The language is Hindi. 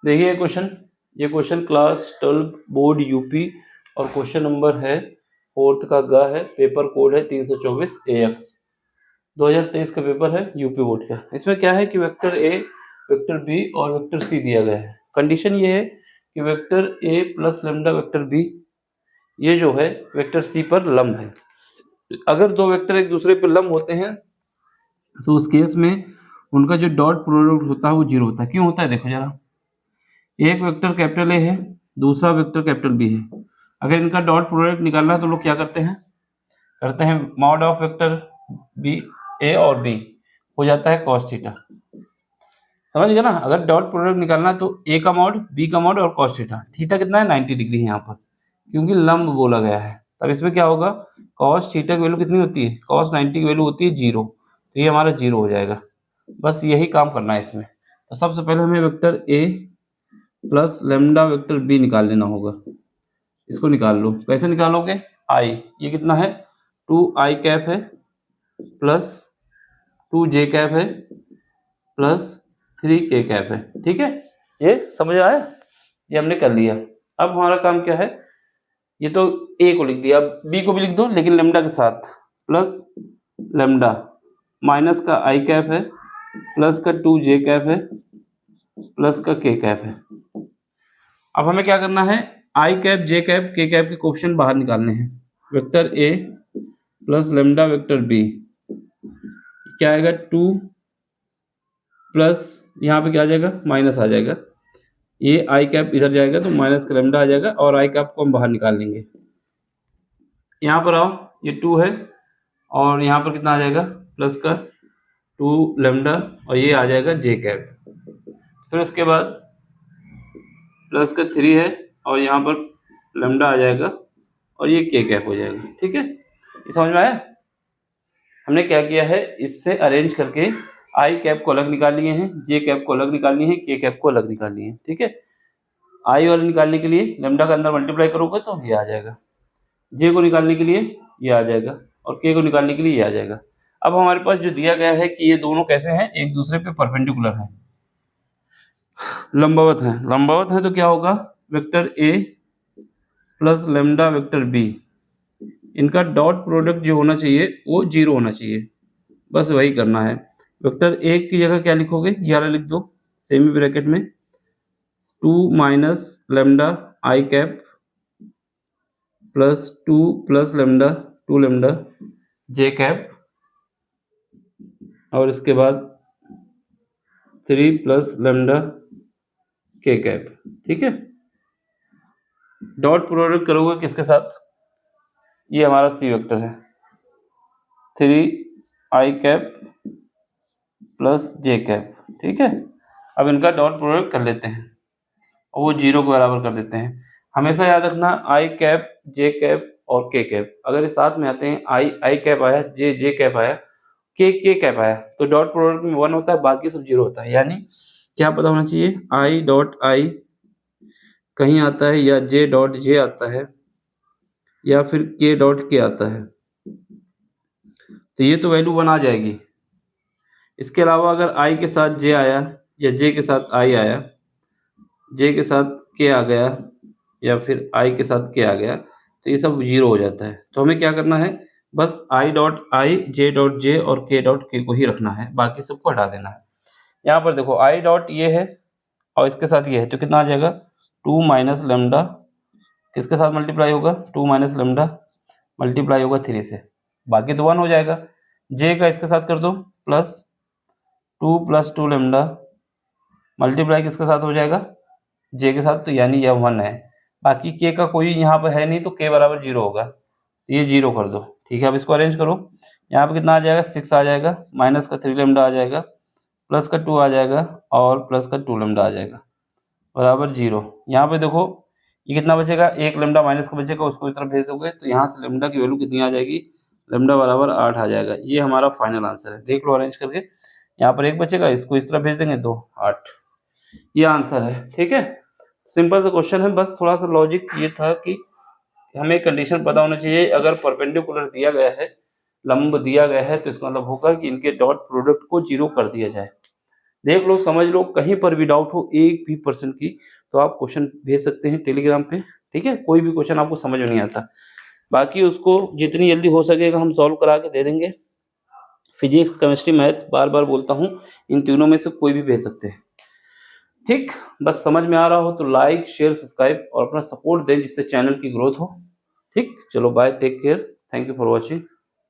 देखिए ये क्वेश्चन क्लास 12 बोर्ड यूपी और क्वेश्चन नंबर है 4th का ग है, पेपर कोड है 324 AX 2023 का पेपर है यूपी बोर्ड का। इसमें क्या है कि वेक्टर ए, वेक्टर बी और वेक्टर सी दिया गया है। कंडीशन ये है कि vector A plus lambda vector B ये जो है वेक्टर सी पर लंब है। अगर दो वेक्टर एक दूसरे पर लंब होते हैं तो उस केस में उनका जो डॉट प्रोडक्ट होता है वो जीरो होता है। क्यों होता है देखो जरा, एक वेक्टर कैपिटल ए है, दूसरा वेक्टर कैपिटल बी है। अगर इनका डॉट प्रोडक्ट निकालना है तो लोग क्या करते हैं मॉड ऑफ वेक्टर बी ए और बी हो जाता है कॉस थीटा। समझ गए ना। अगर डॉट प्रोडक्ट निकालना है तो ए का मॉड, बी का मॉड और कॉस थीटा। थीटा कितना है 90 डिग्री है यहाँ पर, क्योंकि लंब बोला गया है। तब इसमें क्या होगा, कॉस थीटा की वैल्यू कितनी होती है, कॉस 90 की वैल्यू होती है 0, तो ये हमारा 0 हो जाएगा। बस यही काम करना है इसमें। तो सबसे पहले हमें vector A plus lambda vector B निकाल लेना होगा। इसको निकाल लो। कैसे निकालोगे, आई, ये कितना है 2i कैप है प्लस 2j कैप है प्लस 3k कैप है। ठीक है, ये समझ आया, ये हमने कर लिया। अब हमारा काम क्या है, ये तो ए को लिख दिया, अब बी को भी लिख दो लेकिन लेमडा के साथ, प्लस लेमडा माइनस का आई कैप है प्लस का 2j कैप है प्लस का k कैप है। अब हमें क्या करना है, I cap J cap K cap के कोएफिशिएंट बाहर निकालने हैं। Vector A plus lambda vector B क्या आएगा 2 प्लस यहाँ पे क्या आ जाएगा माइनस आ जाएगा, ये आई कैप इधर जाएगा तो माइनस का लेमडा आ जाएगा और आई कैप को हम बाहर निकाल लेंगे। यहाँ पर आओ, ये 2 है और यहाँ पर कितना आ जाएगा प्लस का 2 लेमडा और ये आ जाएगा जे कैप। फिर उसके बाद प्लस का 3 है और यहाँ पर लेमडा आ जाएगा और ये के कैप हो जाएगा। ठीक है, ये समझ में आया। हमने क्या किया है, इससे अरेंज करके आई कैप को अलग निकाल लिए हैं, जे कैप को अलग निकाल लिए हैं, के कैप को अलग निकाल लिए हैं। ठीक है, आई वाले निकालने के लिए लेमडा का अंदर मल्टीप्लाई करोगे तो ये आ जाएगा, जे को निकालने के लिए ये आ जाएगा और के को निकालने के लिए ये आ जाएगा। अब हमारे पास जो दिया गया है कि ये दोनों कैसे हैं, एक दूसरे पे परपेंडिकुलर हैं, लंबवत हैं। लंबवत हैं तो क्या होगा, vector A plus lambda vector B, इनका डॉट प्रोडक्ट जो होना चाहिए वो 0 होना चाहिए। बस वही करना है। वेक्टर ए की जगह क्या लिखोगे, ये वाला लिख दो सेमी ब्रैकेट में 2 minus lambda I cap plus 2 plus lambda 2 lambda J cap और इसके बाद 3 प्लस लेमडा के कैप। ठीक है, डॉट प्रोडक्ट करोगे किसके साथ, ये हमारा सी वेक्टर है 3i कैप प्लस जे कैप। ठीक है, अब इनका डॉट प्रोडक्ट कर लेते हैं और वो 0 के बराबर कर देते हैं। हमेशा याद रखना आई कैप जे कैप और के कैप अगर ये साथ में आते हैं, आई कैप आया, जे कैप आया, के कैप आया, तो डॉट प्रोडक्ट में 1 होता है, बाकी सब 0 होता है। यानी क्या पता होना चाहिए, आई डॉट आई कहीं आता है या जे डॉट जे आता है या फिर के डॉट के आता है, तो ये तो वैल्यू 1 आ जाएगी। इसके अलावा अगर आई के साथ जे आया या जे के साथ आई आया, जे के साथ के आ गया या फिर आई के साथ के आ गया, तो ये सब 0 हो जाता है। तो हमें क्या करना है, बस I dot I, J dot J और के डॉट के को ही रखना है, बाकी सबको हटा देना है। यहाँ पर देखो आई डॉट ये है और इसके साथ ये है, तो कितना आ जाएगा 2 माइनस लेमडा, किसके साथ मल्टीप्लाई होगा 2 माइनस लेमडा मल्टीप्लाई होगा 3 से, बाकी तो 1 हो जाएगा। जे का इसके साथ कर दो प्लस 2 प्लस 2 लेमडा मल्टीप्लाई किसके साथ हो जाएगा, जे के साथ, तो यानी यह 1 है। बाकी के का कोई यहाँ पर है नहीं तो के बराबर 0 होगा, तो ये 0 कर दो। ठीक है, अब इसको अरेंज करो। यहाँ पे कितना आ जाएगा 6 आ जाएगा, माइनस का 3 लेमडा आ जाएगा, प्लस का 2 आ जाएगा और प्लस का 2 लेमडा आ जाएगा बराबर 0। यहाँ पे देखो ये कितना बचेगा, 1 लेमडा माइनस का बचेगा, उसको इस तरफ भेज दोगे तो यहाँ से लेमडा की वैल्यू कितनी आ जाएगी, लेमडा बराबर 8 आ जाएगा। ये हमारा फाइनल आंसर है, देख लो अरेंज करके। यहाँ पर 1 बचेगा, इसको इस तरफ भेज देंगे तो 8, ये आंसर है। ठीक है, सिंपल सा क्वेश्चन है, बस थोड़ा सा लॉजिक ये था कि हमें कंडीशन पता होना चाहिए। अगर परपेंडिकुलर दिया गया है, लंब दिया गया है, तो इसका मतलब होगा कि इनके डॉट प्रोडक्ट को 0 कर दिया जाए। देख लो, समझ लो, कहीं पर भी डाउट हो 1% की, तो आप क्वेश्चन भेज सकते हैं टेलीग्राम पे, ठीक है। कोई भी क्वेश्चन आपको समझ में नहीं आता, बाकी उसको जितनी जल्दी हो सकेगा हम सॉल्व करा के दे देंगे। फिजिक्स, केमिस्ट्री, मैथ, बार बार बोलता हूँ, इन तीनों में से कोई भी भेज सकते हैं, ठीक। बस समझ में आ रहा हो तो लाइक, शेयर, सब्सक्राइब और अपना सपोर्ट दें, जिससे चैनल की ग्रोथ हो, ठीक। चलो bye, take care, thank you for watching.